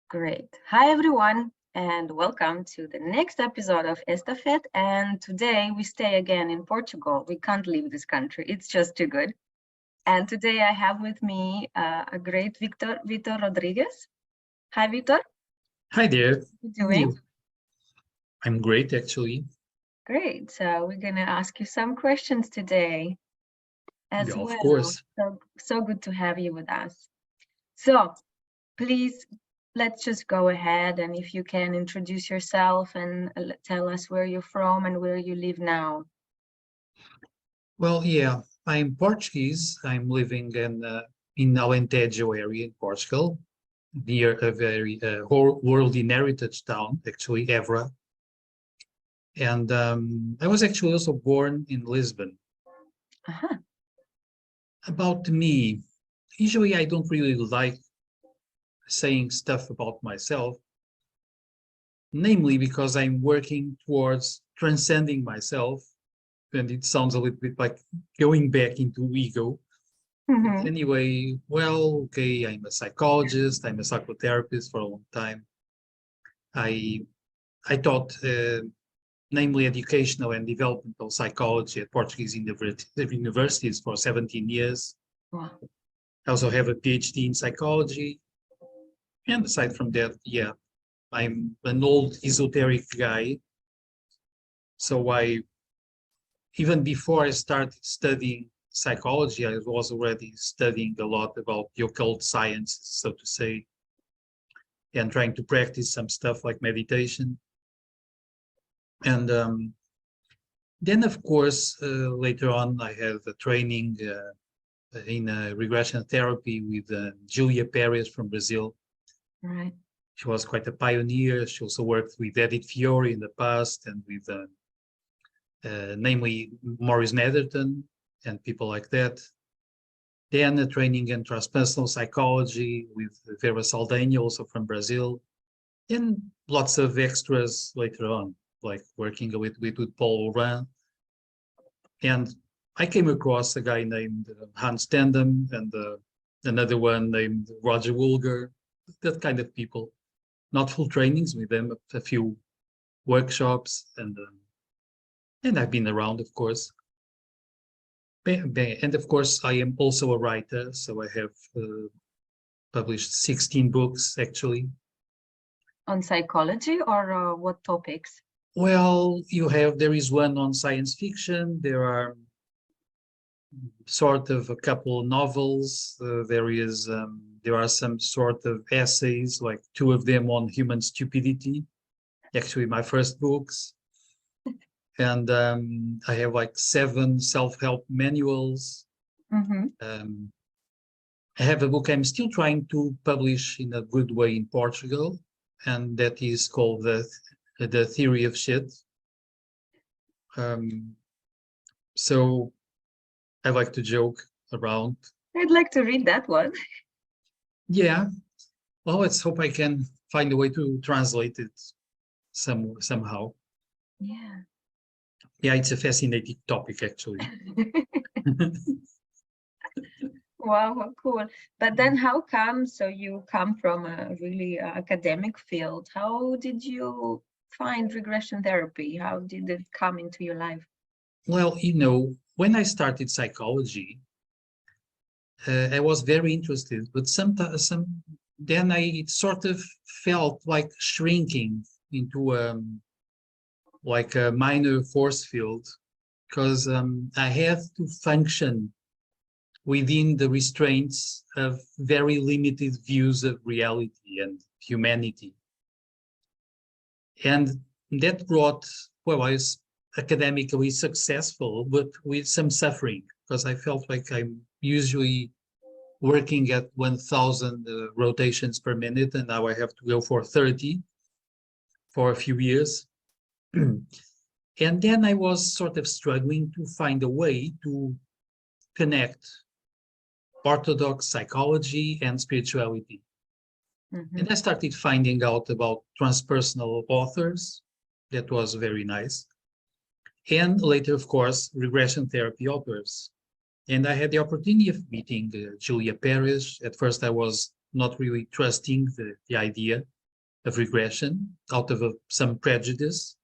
Great. Hi, everyone, and welcome to the next episode of Estafet. And today we stay again in Portugal. We can't leave this country. It's just too good. And today I have with me a great Vitor Rodrigues. Hi, Vitor. Hi there. How How are are you doing? you? I'm great, actually. Great. So we're going to ask you some questions today Yeah, as of well. course. So good to have you with us. So please, let's just go ahead, and if you can introduce yourself and tell us where you're from and where you live now. Well, yeah, I'm Portuguese. I'm living in Alentejo area in Portugal, near a very world heritage town, actually, Évora. And I was actually also born in Lisbon. Uh-huh. About me, usually I don't really like saying stuff about myself, namely because I'm working towards transcending myself, and it sounds a little bit like going back into ego. But Mhm. anyway, well, okay, I'm a psychologist, I'm a psychotherapist for a long time. I I taught namely educational and developmental psychology at Portuguese universities for 17 years. Wow. I also have a PhD in psychology. And aside from that, yeah, I'm an old esoteric guy. So even before I started studying psychology, I was already studying a lot about the occult sciences, so to say, and trying to practice some stuff like meditation. And then, of course, later on, I had a training in regression therapy with Julia Perez from Brazil. Right. She was quite a pioneer. She also worked with Edith Fiore in the past and with namely Maurice Netherton and people like that. Then a training in transpersonal psychology with Vera Saldanha, also from Brazil, and lots of extras later on, like working a little bit with Paul Oran. And I came across a guy named Hans Tandem and another one named Roger Woolger, that kind of people. Not full trainings with them, a few workshops, and I've been around, of course. And of course, I am also a writer, so I have published 16 books, actually. On psychology or what topics? Well, there is one on science fiction. There are sort of a couple novels. There are some sort of essays, like two of them on human stupidity, actually my first books. And I have like 7 self-help manuals. Mm-hmm. I have a book I'm still trying to publish in a good way in Portugal, and that is called the Theory of Shit. So I like to joke around. I'd like to read that one. Yeah, well, let's hope I can find a way to translate it somehow. Yeah. Yeah, it's a fascinating topic, actually. Wow, how cool. But then how come, so you come from a really academic field, how did you find regression therapy? How did it come into your life? Well, when I started psychology, I was very interested, but then I sort of felt like shrinking into like a minor force field because I had to function within the restraints of very limited views of reality and humanity. And that brought, well, I was academically successful, but with some suffering because I felt like I'm usually working at 1,000 rotations per minute, and now I have to go for 30 for a few years. And then I was sort of struggling to find a way to connect orthodox psychology and spirituality. Mm-hmm. And I started finding out about transpersonal authors. That was very nice. And later, of course, regression therapy authors. And I had the opportunity of meeting Julia Perez. At first, I was not really trusting the idea. of regression out of some prejudice.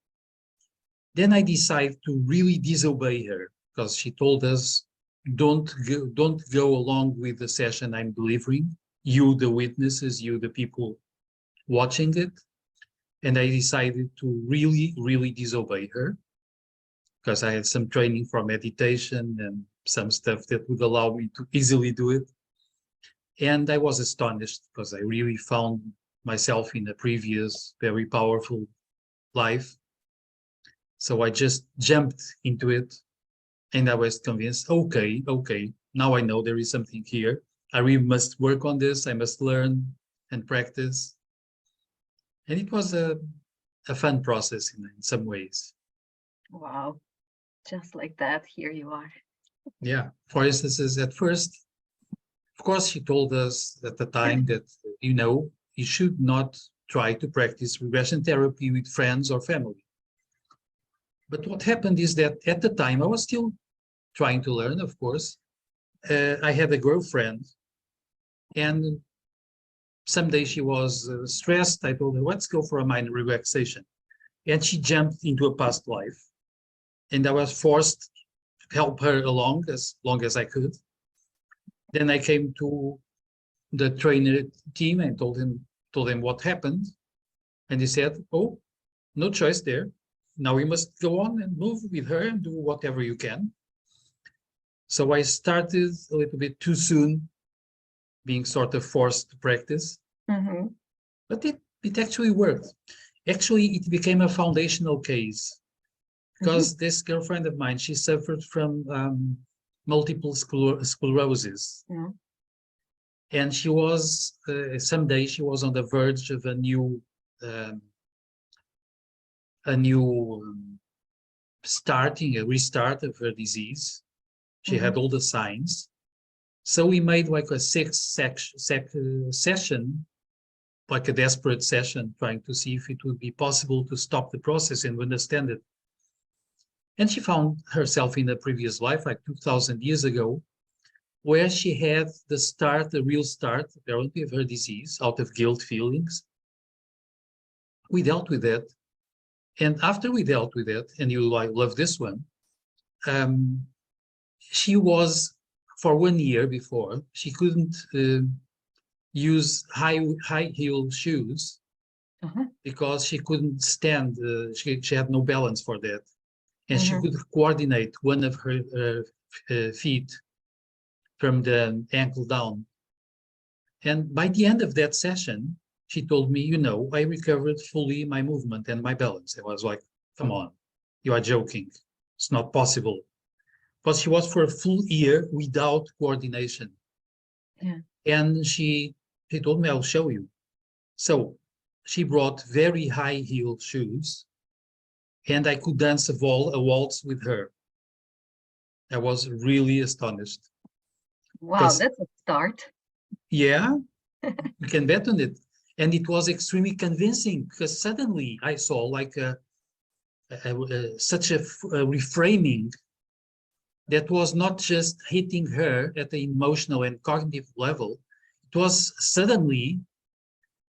Then I decided to really disobey her because she told us, don't go along with the session I'm delivering. You, the witnesses, you, the people watching it. And I decided to really, really disobey her because I had some training for meditation and some stuff that would allow me to easily do it. And I was astonished because I really found myself in a previous very powerful life. So I just jumped into it and I was convinced, okay, now I know there is something here. I really must work on this. I must learn and practice. And it was a fun process in some ways. Wow. Just like that, here you are. Yeah. For instance, at first, of course, she told us at the time that, you should not try to practice regression therapy with friends or family. But what happened is that at the time, I was still trying to learn, of course. I had a girlfriend, and someday she was stressed. I told her, let's go for a mind relaxation. And she jumped into a past life. And I was forced to help her along as long as I could. Then I came to the trainer team and told them what happened. And he said, oh, no choice there. Now we must go on and move with her and do whatever you can. So I started a little bit too soon, being sort of forced to practice. Mm-hmm. But it actually worked. Actually, it became a foundational case because this girlfriend of mine, she suffered from multiple sclerosis. Yeah. And she was, someday she was on the verge of a new restart of her disease. She had all the signs. So we made like a session, like a desperate session, trying to see if it would be possible to stop the process and understand it. And she found herself in a previous life, like 2,000 years ago, where she had the real start, apparently, of her disease out of guilt feelings. We dealt with that. And after we dealt with it, and you love this one, she was, for 1 year before, she couldn't use high heel shoes because she couldn't stand, she had no balance for that. And she could coordinate one of her feet from the ankle down. And by the end of that session, she told me, I recovered fully my movement and my balance. I was like, come on, you are joking. It's not possible. But she was for a full year without coordination. Yeah. And she told me, I'll show you. So she brought very high heel shoes and I could dance a waltz with her. I was really astonished. Wow, that's a start. Yeah, you can bet on it. And it was extremely convincing because suddenly I saw like such a reframing that was not just hitting her at the emotional and cognitive level. It was suddenly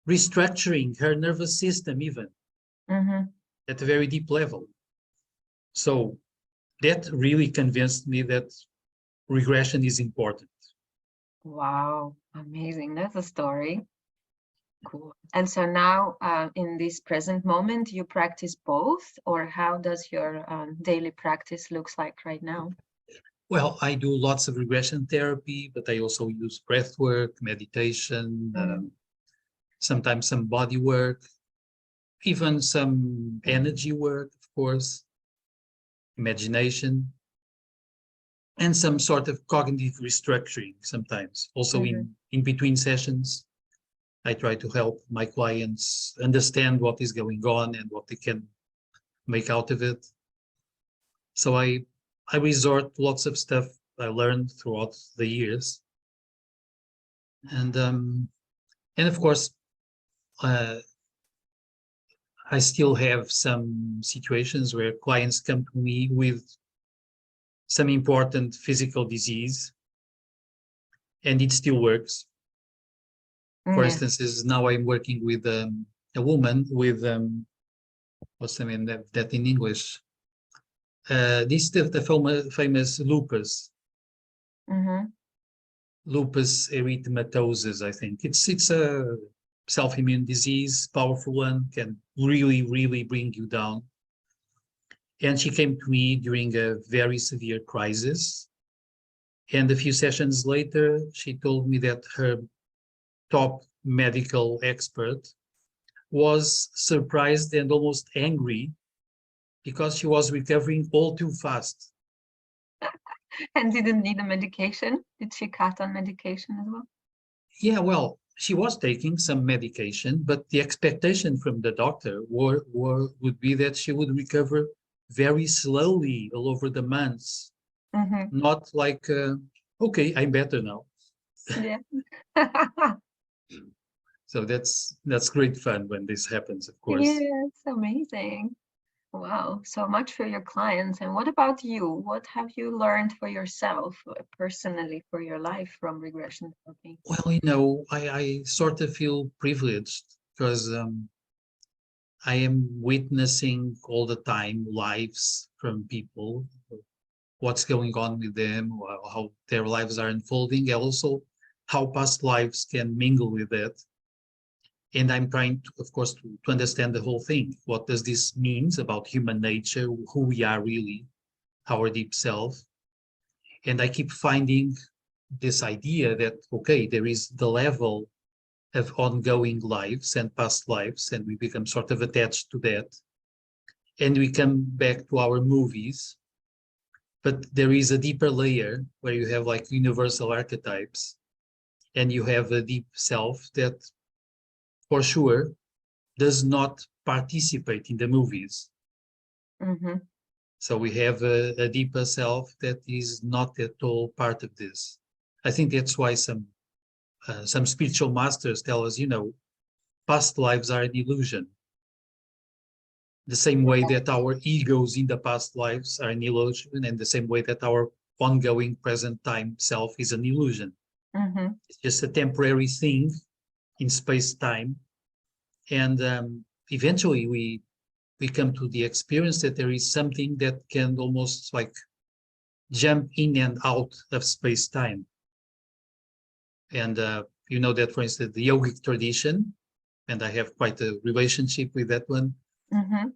restructuring her nervous system even at a very deep level. So that really convinced me that regression is important. Wow, amazing. That's a story. Cool. And so now in this present moment, you practice both, or how does your daily practice looks like right now? Well, I do lots of regression therapy, but I also use breath work, meditation, sometimes some body work, even some energy work, of course, imagination, and some sort of cognitive restructuring sometimes. Also in between sessions, I try to help my clients understand what is going on and what they can make out of it. So I resort to lots of stuff I learned throughout the years. And of course, I still have some situations where clients come to me with some important physical disease, and it still works. For instance, now I'm working with a woman with what's the name that in English? This is the famous lupus, Mm-hmm. lupus erythematosus. I think it's a self-immune disease, powerful one, can really bring you down. And she came to me during a very severe crisis. And a few sessions later, she told me that her top medical expert was surprised and almost angry because she was recovering all too fast. And didn't need a medication? Did she cut on medication as well? Yeah, well, she was taking some medication, but the expectation from the doctor would be that she would recover very slowly all over the months, Mm-hmm. not like, okay, I'm better now. Yeah. So that's great fun when this happens, of course. Yeah, it's amazing. Wow, so much for your clients. And what about you? What have you learned for yourself, personally, for your life from regression therapy? Well, you know, I sort of feel privileged because I am witnessing all the time lives from people, what's going on with them, how their lives are unfolding, and also how past lives can mingle with that. And I'm trying to, of course, to understand the whole thing. What does this mean about human nature, who we are really, our deep self? And I keep finding this idea that, okay, there is the level of ongoing lives and past lives, and we become sort of attached to that. And we come back to our movies, but there is a deeper layer where you have like universal archetypes, and you have a deep self that, for sure, does not participate in the movies. Mm-hmm. So we have a deeper self that is not at all part of this. I think that's why some spiritual masters tell us, you know, past lives are an illusion. The same way that our egos in the past lives are an illusion, and the same way that our ongoing present time self is an illusion. Mm-hmm. It's just a temporary thing in space time. And eventually we come to the experience that there is something that can almost like jump in and out of space time. And you know that, for instance, the yogic tradition, and I have quite a relationship with that one. Mm-hmm.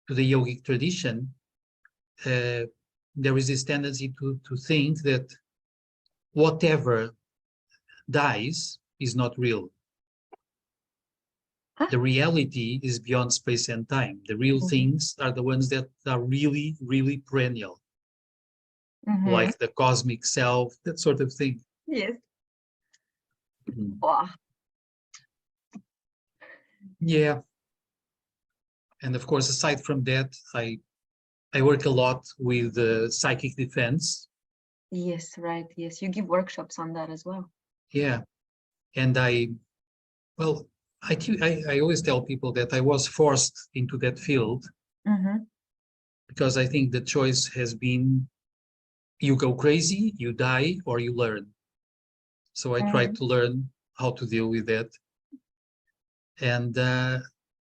To the yogic tradition, there is this tendency to think that whatever dies is not real. The reality is beyond space and time. The real Mm-hmm. things are the ones that are really perennial, Mm-hmm. like the cosmic self, that sort of thing. Yes. Mhm. Wow. Yeah. And of course, aside from that, I work a lot with psychic defense. Yes, right. Yes, you give workshops on that as well. Yeah. And well, I always tell people that I was forced into that field Mm-hmm. because I think the choice has been you go crazy, you die, or you learn. So I tried Mm-hmm. to learn how to deal with that. And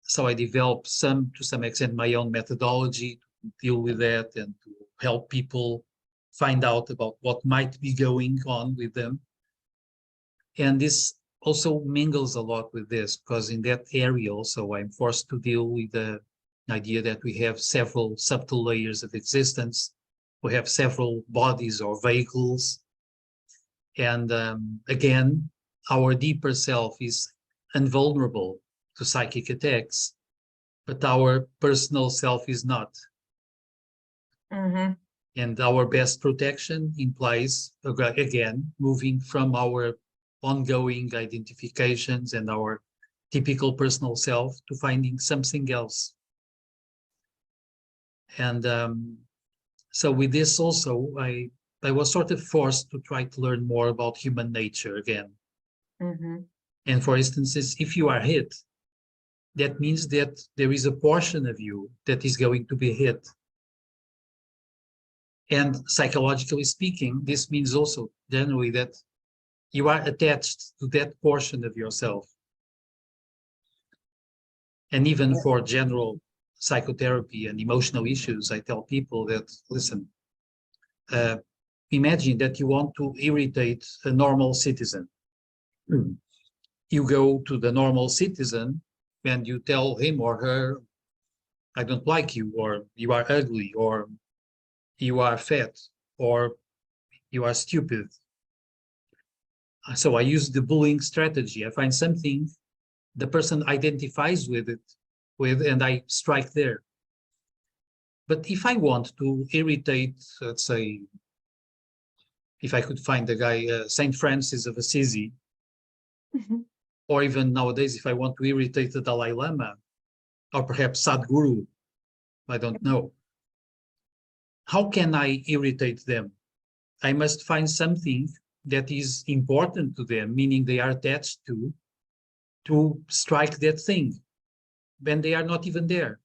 so I developed to some extent, my own methodology to deal with that and to help people find out about what might be going on with them. And this also mingles a lot with this because in that area also I'm forced to deal with the idea that we have several subtle layers of existence. We have several bodies or vehicles. And again, our deeper self is invulnerable to psychic attacks, but our personal self is not. Mm-hmm. And our best protection implies, again, moving from our ongoing identifications and our typical personal self to finding something else. And so with this also, I was sort of forced to try to learn more about human nature again. Mm-hmm. And for instance, if you are hit, that means that there is a portion of you that is going to be hit. And psychologically speaking, this means also generally that you are attached to that portion of yourself. And even for general psychotherapy and emotional issues, I tell people that, listen, imagine that you want to irritate a normal citizen. You go to the normal citizen and you tell him or her, I don't like you, or you are ugly, or you are fat, or you are stupid. So I use the bullying strategy. I find something the person identifies with, and I strike there. But if I want to irritate, let's say, if I could find the guy, Saint Francis of Assisi, or even nowadays, if I want to irritate the Dalai Lama, or perhaps Sadhguru, I don't know. How can I irritate them? I must find something that is important to them, meaning they are attached to strike that thing when they are not even there.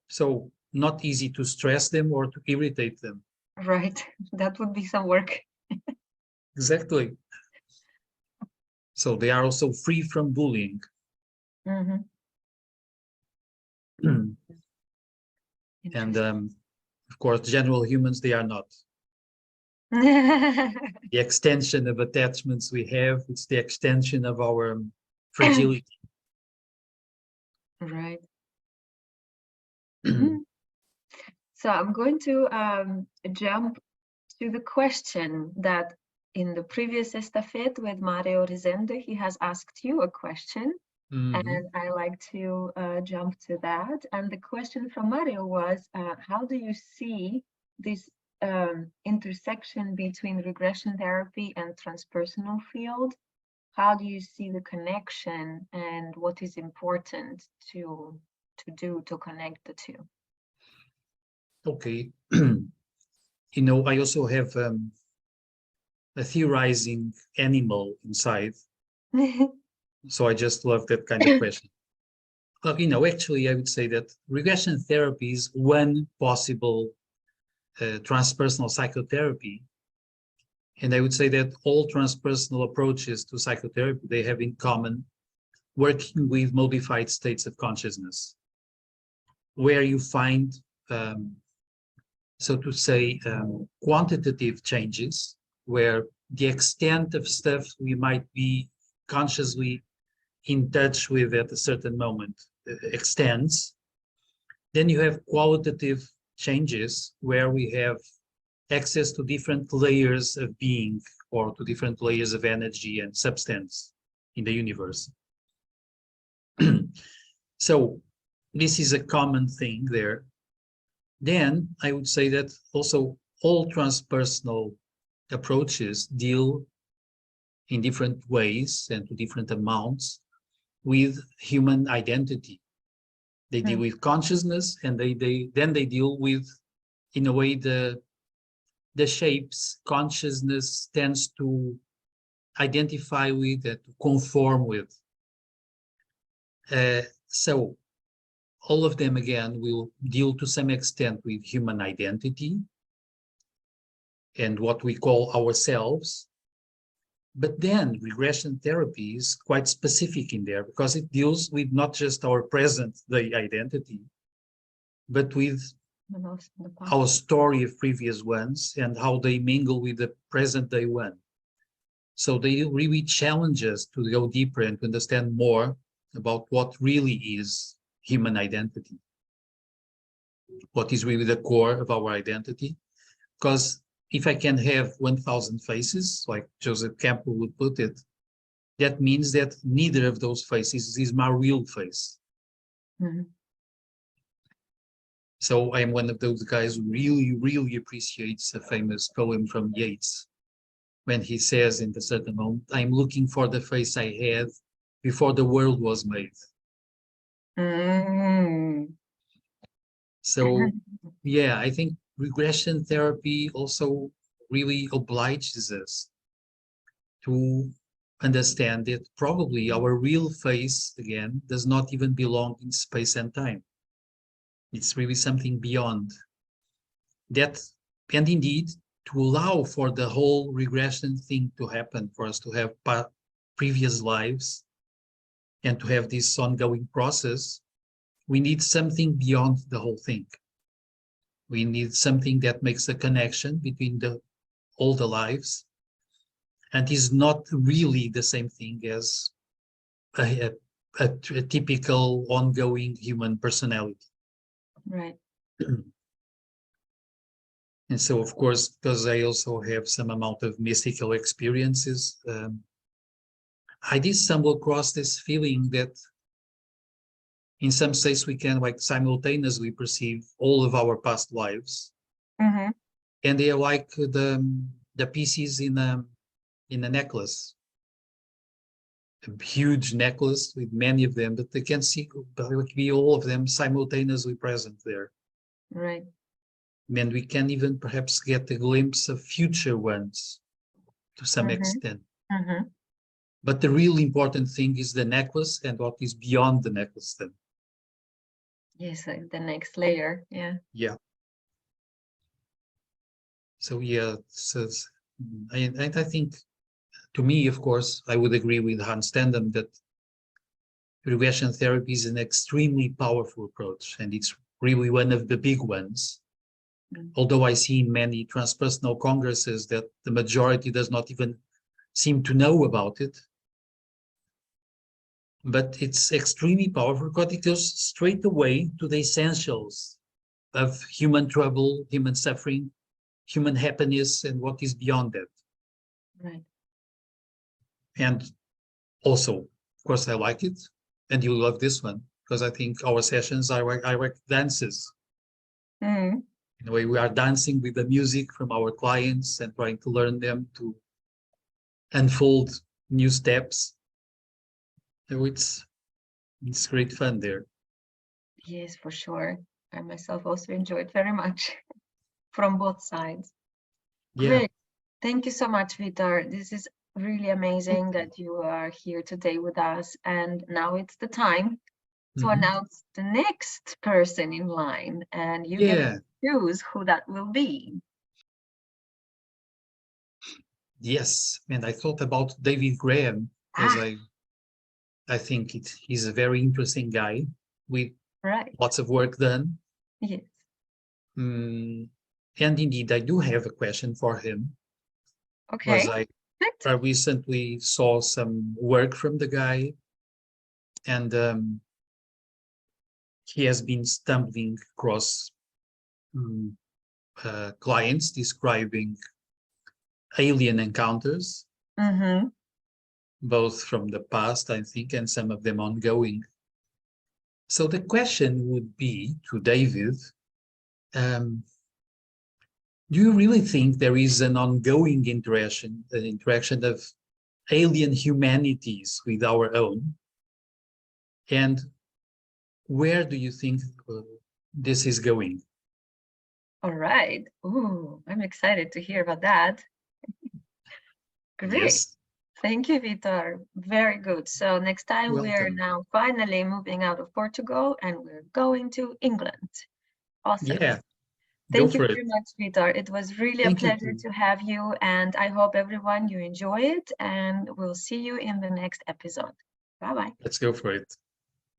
So not easy to stress them or to irritate them. Right. That would be some work. Exactly. So they are also free from bullying. Mhm. And of course, general humans, they are not. The extension of attachments we have, it's the extension of our fragility. Right. So I'm going to jump to the question that in the previous Estafet with Mario Rezende, he has asked you a question. And I like to jump to that. And the question from Mario was, how do you see this intersection between regression therapy and transpersonal field? How do you see the connection and what is important to do to connect the two? Okay. I also have a theorizing animal inside. So I just love that kind of question. Actually, I would say that regression therapy is one possible transpersonal psychotherapy. And I would say that all transpersonal approaches to psychotherapy, they have in common working with modified states of consciousness, where you find, so to say, quantitative changes, where the extent of stuff we might be consciously in touch with at a certain moment extends. Then you have qualitative changes where we have access to different layers of being or to different layers of energy and substance in the universe. So this is a common thing there. Then I would say that also all transpersonal approaches deal in different ways and to different amounts with human identity. They deal with consciousness, and then they deal with, in a way, the shapes consciousness tends to identify with and to conform with. So all of them, again, will deal to some extent with human identity and what we call ourselves. But then regression therapy is quite specific in there because it deals with not just our present day identity, but with our story of previous ones and how they mingle with the present day one. So they really challenge us to go deeper and to understand more about what really is human identity, what is really the core of our identity. Because if I can have 1,000 faces, like Joseph Campbell would put it, that means that neither of those faces is my real face. Mm-hmm. So I am one of those guys who really, really appreciates a famous poem from Yeats, when he says in a certain moment, I'm looking for the face I had before the world was made. Mm. So, yeah, I think regression therapy also really obliges us to understand that probably our real face, again, does not even belong in space and time. It's really something beyond that. And indeed, to allow for the whole regression thing to happen, for us to have previous lives, And to have this ongoing process, we need something beyond the whole thing. We need something that makes a connection between all the lives, and is not really the same thing as a typical ongoing human personality. Right. And so, of course, because I also have some amount of mystical experiences, I did stumble across this feeling that in some states we can like simultaneously perceive all of our past lives. Mm-hmm. And they are like the pieces in a necklace, a huge necklace with many of them, but they can see be all of them simultaneously present there. Right. And we can even perhaps get a glimpse of future ones to some Mm-hmm. extent. Mm-hmm. But the real important thing is the necklace and what is beyond the necklace then. Yes, like the next layer. Yeah. Yeah. So yeah, so I think, to me, of course, I would agree with Hans Tandem that regression therapy is an extremely powerful approach, and it's really one of the big ones. Although I see in many transpersonal congresses that the majority does not even seem to know about it. But it's extremely powerful because it goes straight away to the essentials of human trouble, human suffering, human happiness, and what is beyond that. Right. And also, of course, I like it, and you love this one, because I think our sessions are like dances. Mm-hmm. In a way, we are dancing with the music from our clients and trying to learn them to unfold new steps. So it's great fun there. Yes, for sure. I myself also enjoyed very much from both sides. Yeah. Great. Thank you so much, Vitor. This is really amazing that you are here today with us. And now it's the time to announce the next person in line, and you get to choose who that will be. Yes, and I thought about David Graham, as I think he's a very interesting guy with lots of work done. Yes. And indeed, I do have a question for him. Okay. Because I recently saw some work from the guy, and he has been stumbling across clients describing alien encounters, both from the past, I think, and some of them ongoing. So the question would be to David, do you really think there is an ongoing interaction of alien humanities with our own? And where do you think this is going? All right. Ooh, I'm excited to hear about that. Great. Yes. Thank you, Vitor. Very good. So next time we're now finally moving out of Portugal and we're going to England. Awesome. Yeah. Thank you very much, Vitor. It was really a pleasure to have you, and I hope everyone you enjoy it, and we'll see you in the next episode. Bye-bye. Let's go for it.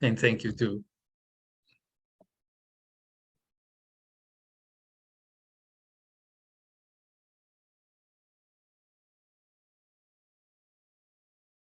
And thank you too.